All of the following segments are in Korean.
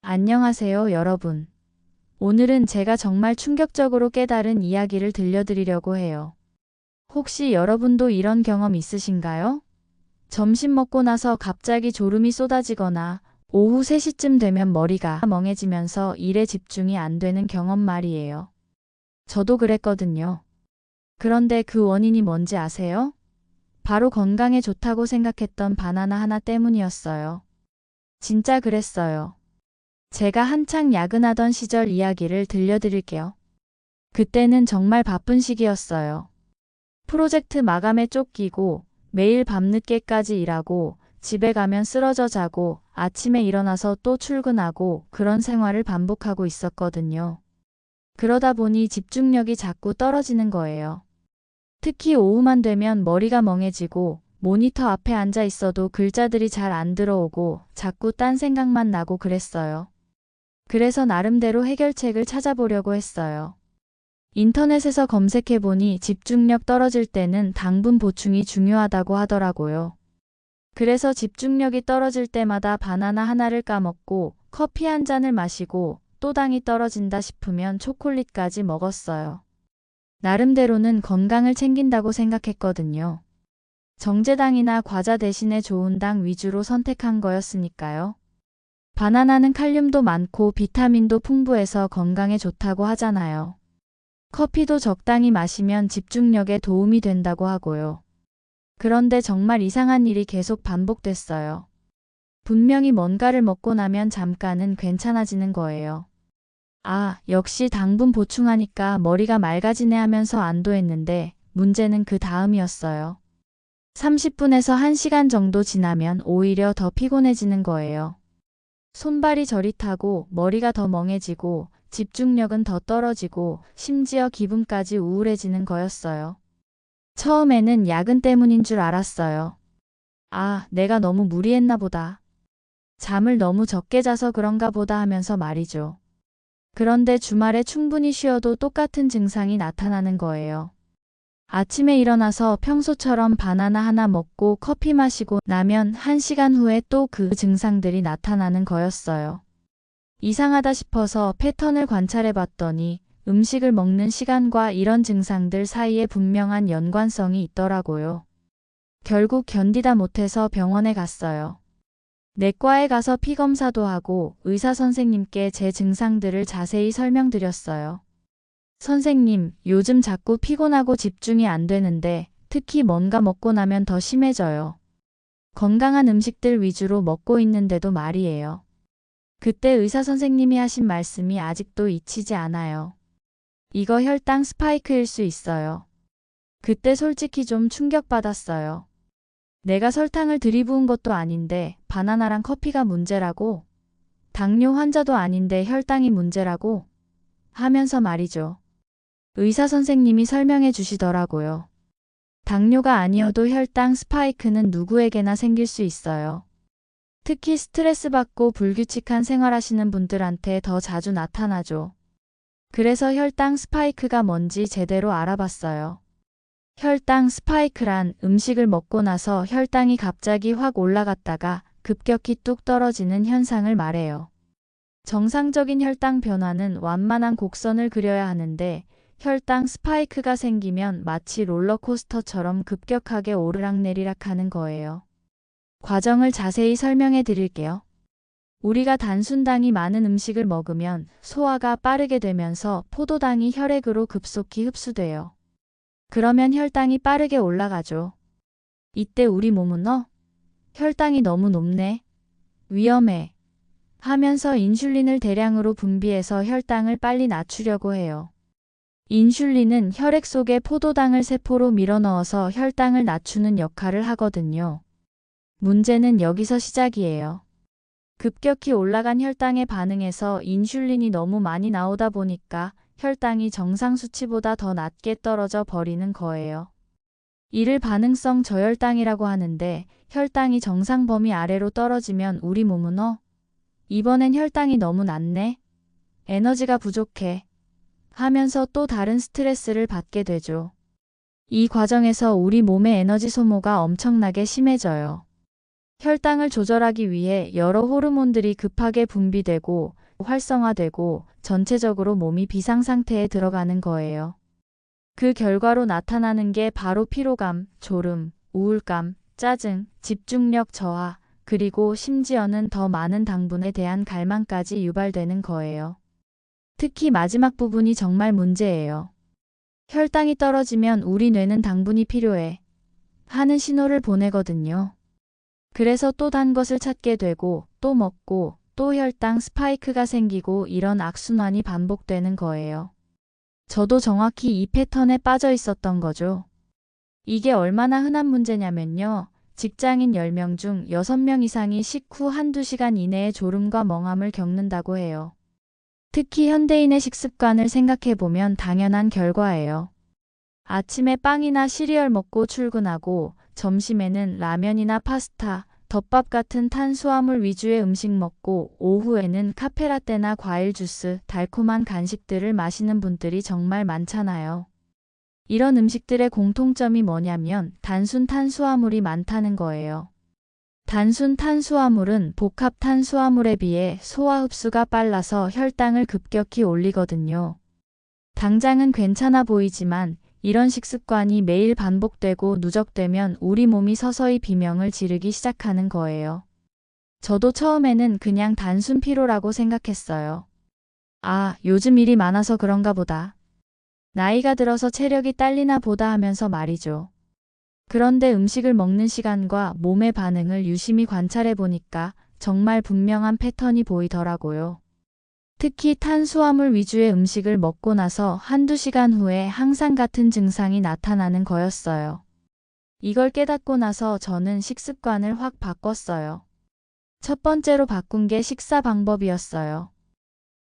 안녕하세요, 여러분. 오늘은 제가 정말 충격적으로 깨달은 이야기를 들려드리려고 해요. 혹시 여러분도 이런 경험 있으신가요? 점심 먹고 나서 갑자기 졸음이 쏟아지거나 오후 3시쯤 되면 머리가 멍해지면서 일에 집중이 안 되는 경험 말이에요. 저도 그랬거든요. 그런데 그 원인이 뭔지 아세요? 바로 건강에 좋다고 생각했던 바나나 하나 때문이었어요. 진짜 그랬어요. 제가 한창 야근하던 시절 이야기를 들려드릴게요. 그때는 정말 바쁜 시기였어요. 프로젝트 마감에 쫓기고 매일 밤늦게까지 일하고 집에 가면 쓰러져 자고 아침에 일어나서 또 출근하고 그런 생활을 반복하고 있었거든요. 그러다 보니 집중력이 자꾸 떨어지는 거예요. 특히 오후만 되면 머리가 멍해지고 모니터 앞에 앉아 있어도 글자들이 잘 안 들어오고 자꾸 딴 생각만 나고 그랬어요. 그래서 나름대로 해결책을 찾아보려고 했어요. 인터넷에서 검색해보니 집중력 떨어질 때는 당분 보충이 중요하다고 하더라고요. 그래서 집중력이 떨어질 때마다 바나나 하나를 까먹고 커피 한 잔을 마시고 또 당이 떨어진다 싶으면 초콜릿까지 먹었어요. 나름대로는 건강을 챙긴다고 생각했거든요. 정제당이나 과자 대신에 좋은 당 위주로 선택한 거였으니까요. 바나나는 칼륨도 많고 비타민도 풍부해서 건강에 좋다고 하잖아요. 커피도 적당히 마시면 집중력에 도움이 된다고 하고요. 그런데 정말 이상한 일이 계속 반복됐어요. 분명히 뭔가를 먹고 나면 잠깐은 괜찮아지는 거예요. 아, 역시 당분 보충하니까 머리가 맑아지네 하면서 안도했는데 문제는 그 다음이었어요. 30분에서 1시간 정도 지나면 오히려 더 피곤해지는 거예요. 손발이 저릿하고 머리가 더 멍해지고 집중력은 더 떨어지고 심지어 기분까지 우울해지는 거였어요. 처음에는 야근 때문인 줄 알았어요. 아, 내가 너무 무리했나 보다. 잠을 너무 적게 자서 그런가 보다 하면서 말이죠. 그런데 주말에 충분히 쉬어도 똑같은 증상이 나타나는 거예요. 아침에 일어나서 평소처럼 바나나 하나 먹고 커피 마시고 나면 1시간 후에 또 그 증상들이 나타나는 거였어요. 이상하다 싶어서 패턴을 관찰해 봤더니 음식을 먹는 시간과 이런 증상들 사이에 분명한 연관성이 있더라고요. 결국 견디다 못해서 병원에 갔어요. 내과에 가서 피검사도 하고 의사 선생님께 제 증상들을 자세히 설명드렸어요. 선생님, 요즘 자꾸 피곤하고 집중이 안 되는데 특히 뭔가 먹고 나면 더 심해져요. 건강한 음식들 위주로 먹고 있는데도 말이에요. 그때 의사 선생님이 하신 말씀이 아직도 잊히지 않아요. 이거 혈당 스파이크일 수 있어요. 그때 솔직히 좀 충격받았어요. 내가 설탕을 들이부은 것도 아닌데 바나나랑 커피가 문제라고? 당뇨 환자도 아닌데 혈당이 문제라고? 하면서 말이죠. 의사 선생님이 설명해 주시더라고요. 당뇨가 아니어도 혈당 스파이크는 누구에게나 생길 수 있어요. 특히 스트레스 받고 불규칙한 생활하시는 분들한테 더 자주 나타나죠. 그래서 혈당 스파이크가 뭔지 제대로 알아봤어요. 혈당 스파이크란 음식을 먹고 나서 혈당이 갑자기 확 올라갔다가 급격히 뚝 떨어지는 현상을 말해요. 정상적인 혈당 변화는 완만한 곡선을 그려야 하는데 혈당 스파이크가 생기면 마치 롤러코스터처럼 급격하게 오르락내리락 하는 거예요. 과정을 자세히 설명해 드릴게요. 우리가 단순당이 많은 음식을 먹으면 소화가 빠르게 되면서 포도당이 혈액으로 급속히 흡수돼요. 그러면 혈당이 빠르게 올라가죠. 이때 우리 몸은 혈당이 너무 높네. 위험해. 하면서 인슐린을 대량으로 분비해서 혈당을 빨리 낮추려고 해요. 인슐린은 혈액 속에 포도당을 세포로 밀어넣어서 혈당을 낮추는 역할을 하거든요. 문제는 여기서 시작이에요. 급격히 올라간 혈당에 반응해서 인슐린이 너무 많이 나오다 보니까 혈당이 정상 수치보다 더 낮게 떨어져 버리는 거예요. 이를 반응성 저혈당이라고 하는데 혈당이 정상 범위 아래로 떨어지면 우리 몸은 이번엔 혈당이 너무 낮네. 에너지가 부족해. 하면서 또 다른 스트레스를 받게 되죠. 이 과정에서 우리 몸의 에너지 소모가 엄청나게 심해져요. 혈당을 조절하기 위해 여러 호르몬들이 급하게 분비되고 활성화되고 전체적으로 몸이 비상 상태에 들어가는 거예요. 그 결과로 나타나는 게 바로 피로감, 졸음, 우울감, 짜증, 집중력 저하, 그리고 심지어는 더 많은 당분에 대한 갈망까지 유발되는 거예요. 특히 마지막 부분이 정말 문제예요. 혈당이 떨어지면 우리 뇌는 당분이 필요해 하는 신호를 보내거든요. 그래서 또 단 것을 찾게 되고 또 먹고 또 혈당 스파이크가 생기고 이런 악순환이 반복되는 거예요. 저도 정확히 이 패턴에 빠져 있었던 거죠. 이게 얼마나 흔한 문제냐면요. 직장인 10명 중 6명 이상이 식후 한두 시간 이내에 졸음과 멍함을 겪는다고 해요. 특히 현대인의 식습관을 생각해보면 당연한 결과예요. 아침에 빵이나 시리얼 먹고 출근하고 점심에는 라면이나 파스타, 덮밥 같은 탄수화물 위주의 음식 먹고 오후에는 카페라떼나 과일 주스, 달콤한 간식들을 마시는 분들이 정말 많잖아요. 이런 음식들의 공통점이 뭐냐면 단순 탄수화물이 많다는 거예요. 단순 탄수화물은 복합 탄수화물에 비해 소화 흡수가 빨라서 혈당을 급격히 올리거든요. 당장은 괜찮아 보이지만 이런 식습관이 매일 반복되고 누적되면 우리 몸이 서서히 비명을 지르기 시작하는 거예요. 저도 처음에는 그냥 단순 피로라고 생각했어요. 아, 요즘 일이 많아서 그런가 보다. 나이가 들어서 체력이 딸리나 보다 하면서 말이죠. 그런데 음식을 먹는 시간과 몸의 반응을 유심히 관찰해 보니까 정말 분명한 패턴이 보이더라고요. 특히 탄수화물 위주의 음식을 먹고 나서 한두 시간 후에 항상 같은 증상이 나타나는 거였어요. 이걸 깨닫고 나서 저는 식습관을 확 바꿨어요. 첫 번째로 바꾼 게 식사 방법이었어요.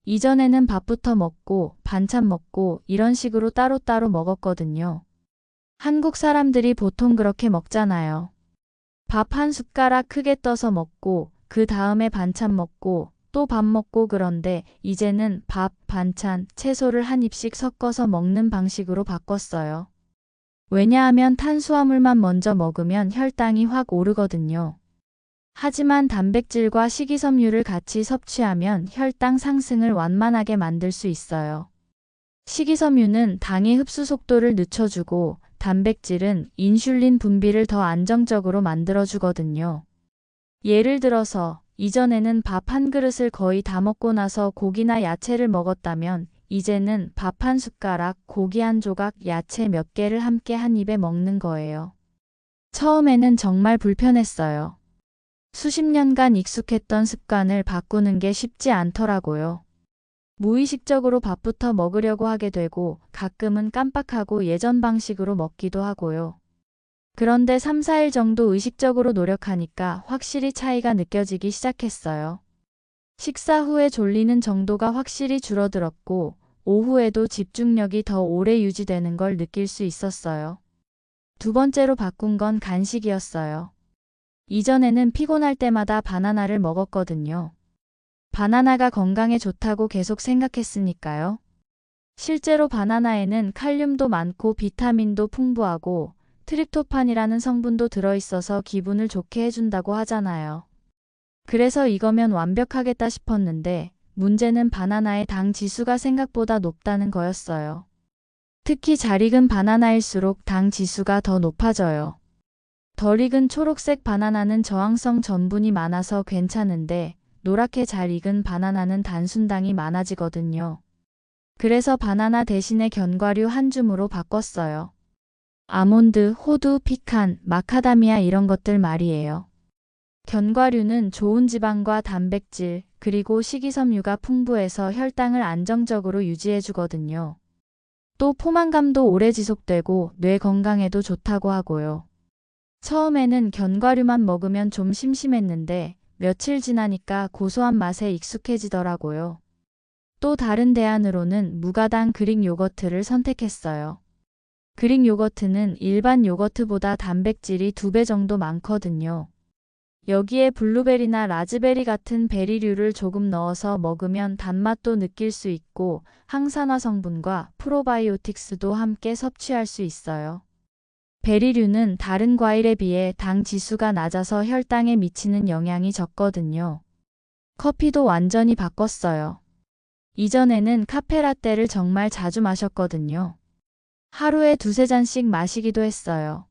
이전에는 밥부터 먹고 반찬 먹고 이런 식으로 따로따로 먹었거든요. 한국 사람들이 보통 그렇게 먹잖아요. 밥 한 숟가락 크게 떠서 먹고 그 다음에 반찬 먹고 또 밥 먹고 그런데 이제는 밥, 반찬, 채소를 한 입씩 섞어서 먹는 방식으로 바꿨어요. 왜냐하면 탄수화물만 먼저 먹으면 혈당이 확 오르거든요. 하지만 단백질과 식이섬유를 같이 섭취하면 혈당 상승을 완만하게 만들 수 있어요. 식이섬유는 당의 흡수 속도를 늦춰주고 단백질은 인슐린 분비를 더 안정적으로 만들어주거든요. 예를 들어서 이전에는 밥 한 그릇을 거의 다 먹고 나서 고기나 야채를 먹었다면 이제는 밥 한 숟가락, 고기 한 조각, 야채 몇 개를 함께 한 입에 먹는 거예요. 처음에는 정말 불편했어요. 수십 년간 익숙했던 습관을 바꾸는 게 쉽지 않더라고요. 무의식적으로 밥부터 먹으려고 하게 되고 가끔은 깜빡하고 예전 방식으로 먹기도 하고요. 그런데 3, 4일 정도 의식적으로 노력하니까 확실히 차이가 느껴지기 시작했어요. 식사 후에 졸리는 정도가 확실히 줄어들었고 오후에도 집중력이 더 오래 유지되는 걸 느낄 수 있었어요. 두 번째로 바꾼 건 간식이었어요. 이전에는 피곤할 때마다 바나나를 먹었거든요. 바나나가 건강에 좋다고 계속 생각했으니까요. 실제로 바나나에는 칼륨도 많고 비타민도 풍부하고 트립토판이라는 성분도 들어있어서 기분을 좋게 해준다고 하잖아요. 그래서 이거면 완벽하겠다 싶었는데 문제는 바나나의 당 지수가 생각보다 높다는 거였어요. 특히 잘 익은 바나나일수록 당 지수가 더 높아져요. 덜 익은 초록색 바나나는 저항성 전분이 많아서 괜찮은데 노랗게 잘 익은 바나나는 단순당이 많아지거든요. 그래서 바나나 대신에 견과류 한 줌으로 바꿨어요. 아몬드, 호두, 피칸, 마카다미아 이런 것들 말이에요. 견과류는 좋은 지방과 단백질, 그리고 식이섬유가 풍부해서 혈당을 안정적으로 유지해주거든요. 또 포만감도 오래 지속되고 뇌 건강에도 좋다고 하고요. 처음에는 견과류만 먹으면 좀 심심했는데 며칠 지나니까 고소한 맛에 익숙해지더라고요. 또 다른 대안으로는 무가당 그릭 요거트를 선택했어요. 그릭 요거트는 일반 요거트보다 단백질이 2배 정도 많거든요. 여기에 블루베리나 라즈베리 같은 베리류를 조금 넣어서 먹으면 단맛도 느낄 수 있고 항산화 성분과 프로바이오틱스도 함께 섭취할 수 있어요. 베리류는 다른 과일에 비해 당 지수가 낮아서 혈당에 미치는 영향이 적거든요. 커피도 완전히 바꿨어요. 이전에는 카페라떼를 정말 자주 마셨거든요. 하루에 두세 잔씩 마시기도 했어요.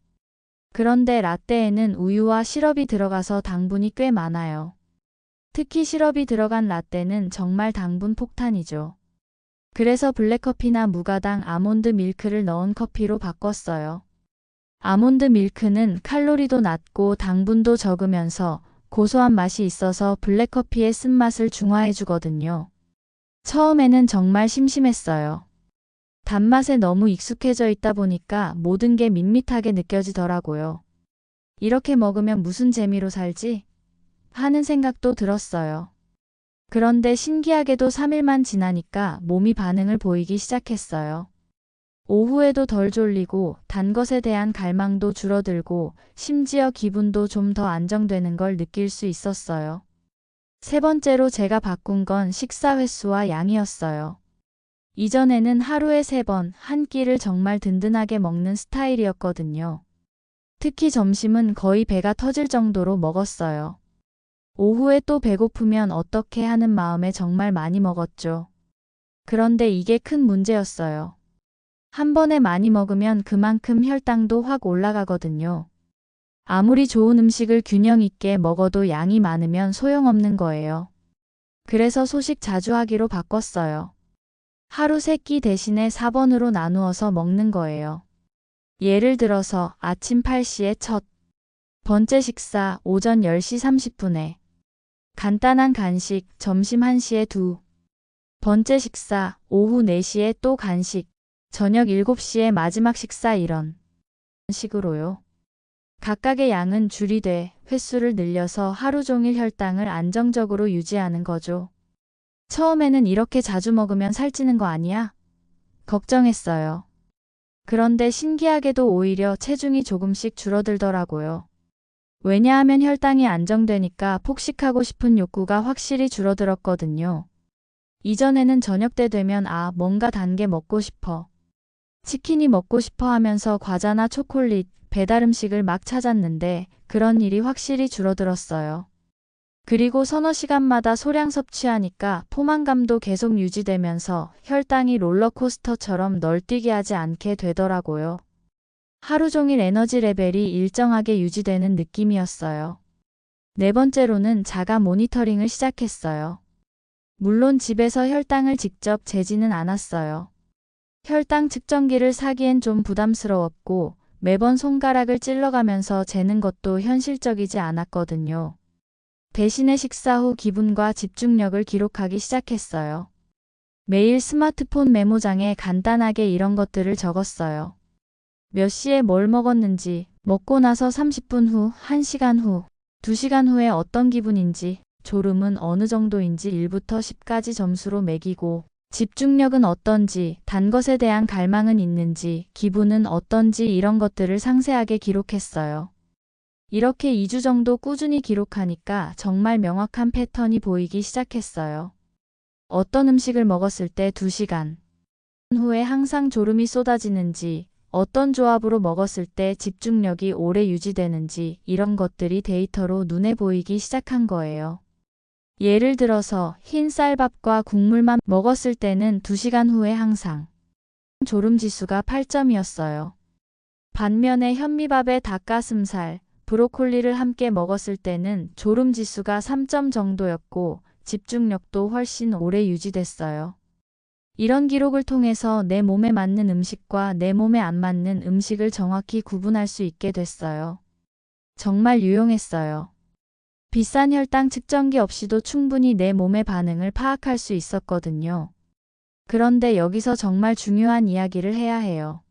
그런데 라떼에는 우유와 시럽이 들어가서 당분이 꽤 많아요. 특히 시럽이 들어간 라떼는 정말 당분 폭탄이죠. 그래서 블랙커피나 무가당 아몬드 밀크를 넣은 커피로 바꿨어요. 아몬드 밀크는 칼로리도 낮고 당분도 적으면서 고소한 맛이 있어서 블랙커피의 쓴맛을 중화해 주거든요. 처음에는 정말 심심했어요. 단맛에 너무 익숙해져 있다 보니까 모든 게 밋밋하게 느껴지더라고요. 이렇게 먹으면 무슨 재미로 살지? 하는 생각도 들었어요. 그런데 신기하게도 3일만 지나니까 몸이 반응을 보이기 시작했어요. 오후에도 덜 졸리고 단 것에 대한 갈망도 줄어들고 심지어 기분도 좀 더 안정되는 걸 느낄 수 있었어요. 세 번째로 제가 바꾼 건 식사 횟수와 양이었어요. 이전에는 하루에 3번 한 끼를 정말 든든하게 먹는 스타일이었거든요. 특히 점심은 거의 배가 터질 정도로 먹었어요. 오후에 또 배고프면 어떻게 하는 마음에 정말 많이 먹었죠. 그런데 이게 큰 문제였어요. 한 번에 많이 먹으면 그만큼 혈당도 확 올라가거든요. 아무리 좋은 음식을 균형 있게 먹어도 양이 많으면 소용없는 거예요. 그래서 소식 자주 하기로 바꿨어요. 하루 3끼 대신에 4번으로 나누어서 먹는 거예요. 예를 들어서 아침 8시에 첫 번째 식사, 오전 10시 30분에 간단한 간식, 점심 1시에 두 번째 식사, 오후 4시에 또 간식, 저녁 7시에 마지막 식사 이런 식으로요. 각각의 양은 줄이되 횟수를 늘려서 하루 종일 혈당을 안정적으로 유지하는 거죠. 처음에는 이렇게 자주 먹으면 살찌는 거 아니야? 걱정했어요. 그런데 신기하게도 오히려 체중이 조금씩 줄어들더라고요. 왜냐하면 혈당이 안정되니까 폭식하고 싶은 욕구가 확실히 줄어들었거든요. 이전에는 저녁 때 되면 뭔가 단 게 먹고 싶어. 치킨이 먹고 싶어 하면서 과자나 초콜릿, 배달 음식을 막 찾았는데 그런 일이 확실히 줄어들었어요. 그리고 서너 시간마다 소량 섭취하니까 포만감도 계속 유지되면서 혈당이 롤러코스터처럼 널뛰게 하지 않게 되더라고요. 하루 종일 에너지 레벨이 일정하게 유지되는 느낌이었어요. 네 번째로는 자가 모니터링을 시작했어요. 물론 집에서 혈당을 직접 재지는 않았어요. 혈당 측정기를 사기엔 좀 부담스러웠고 매번 손가락을 찔러가면서 재는 것도 현실적이지 않았거든요. 대신에 식사 후 기분과 집중력을 기록하기 시작했어요. 매일 스마트폰 메모장에 간단하게 이런 것들을 적었어요. 몇 시에 뭘 먹었는지, 먹고 나서 30분 후, 1시간 후, 2시간 후에 어떤 기분인지, 졸음은 어느 정도인지 1부터 10까지 점수로 매기고, 집중력은 어떤지, 단 것에 대한 갈망은 있는지, 기분은 어떤지 이런 것들을 상세하게 기록했어요. 이렇게 2주 정도 꾸준히 기록하니까 정말 명확한 패턴이 보이기 시작했어요. 어떤 음식을 먹었을 때 2시간 후에 항상 졸음이 쏟아지는지, 어떤 조합으로 먹었을 때 집중력이 오래 유지되는지 이런 것들이 데이터로 눈에 보이기 시작한 거예요. 예를 들어서 흰 쌀밥과 국물만 먹었을 때는 2시간 후에 항상 졸음 지수가 8점이었어요. 반면에 현미밥에 닭가슴살, 브로콜리를 함께 먹었을 때는 졸음 지수가 3점 정도였고 집중력도 훨씬 오래 유지됐어요. 이런 기록을 통해서 내 몸에 맞는 음식과 내 몸에 안 맞는 음식을 정확히 구분할 수 있게 됐어요. 정말 유용했어요. 비싼 혈당 측정기 없이도 충분히 내 몸의 반응을 파악할 수 있었거든요. 그런데 여기서 정말 중요한 이야기를 해야 해요.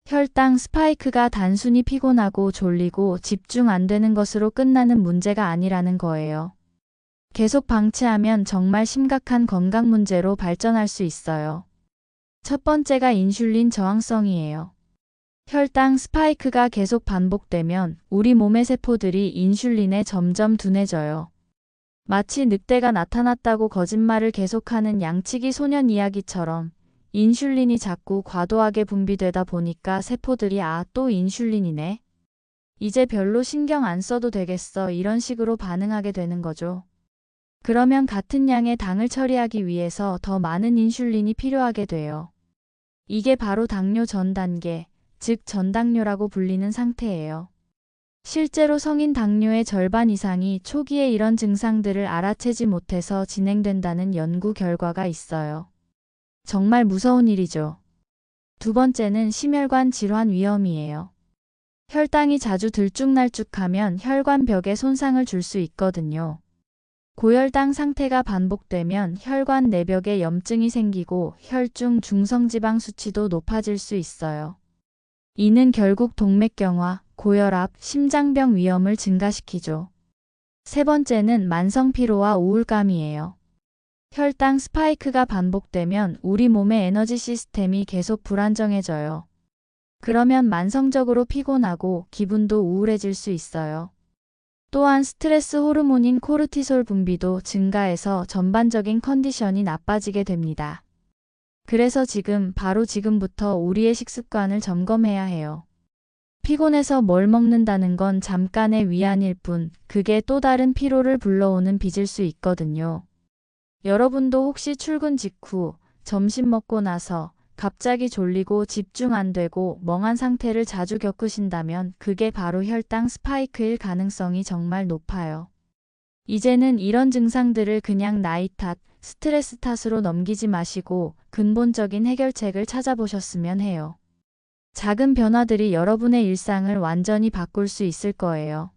혈당 스파이크가 단순히 피곤하고 졸리고 집중 안 되는 것으로 끝나는 문제가 아니라는 거예요. 계속 방치하면 정말 심각한 건강 문제로 발전할 수 있어요. 첫 번째가 인슐린 저항성이에요. 혈당 스파이크가 계속 반복되면 우리 몸의 세포들이 인슐린에 점점 둔해져요. 마치 늑대가 나타났다고 거짓말을 계속하는 양치기 소년 이야기처럼 인슐린이 자꾸 과도하게 분비되다 보니까 세포들이 또 인슐린이네. 이제 별로 신경 안 써도 되겠어. 이런 식으로 반응하게 되는 거죠. 그러면 같은 양의 당을 처리하기 위해서 더 많은 인슐린이 필요하게 돼요. 이게 바로 당뇨 전 단계, 즉 전당뇨라고 불리는 상태예요. 실제로 성인 당뇨의 절반 이상이 초기에 이런 증상들을 알아채지 못해서 진행된다는 연구 결과가 있어요. 정말 무서운 일이죠. 두 번째는 심혈관 질환 위험이에요. 혈당이 자주 들쭉날쭉하면 혈관벽에 손상을 줄 수 있거든요. 고혈당 상태가 반복되면 혈관 내벽에 염증이 생기고 혈중 중성지방 수치도 높아질 수 있어요. 이는 결국 동맥경화, 고혈압, 심장병 위험을 증가시키죠. 세 번째는 만성 피로와 우울감이에요. 혈당 스파이크가 반복되면 우리 몸의 에너지 시스템이 계속 불안정해져요. 그러면 만성적으로 피곤하고 기분도 우울해질 수 있어요. 또한 스트레스 호르몬인 코르티솔 분비도 증가해서 전반적인 컨디션이 나빠지게 됩니다. 그래서 바로 지금부터 우리의 식습관을 점검해야 해요. 피곤해서 뭘 먹는다는 건 잠깐의 위안일 뿐, 그게 또 다른 피로를 불러오는 빚일 수 있거든요. 여러분도 혹시 출근 직후, 점심 먹고 나서 갑자기 졸리고 집중 안 되고 멍한 상태를 자주 겪으신다면 그게 바로 혈당 스파이크일 가능성이 정말 높아요. 이제는 이런 증상들을 그냥 나이 탓, 스트레스 탓으로 넘기지 마시고 근본적인 해결책을 찾아보셨으면 해요. 작은 변화들이 여러분의 일상을 완전히 바꿀 수 있을 거예요.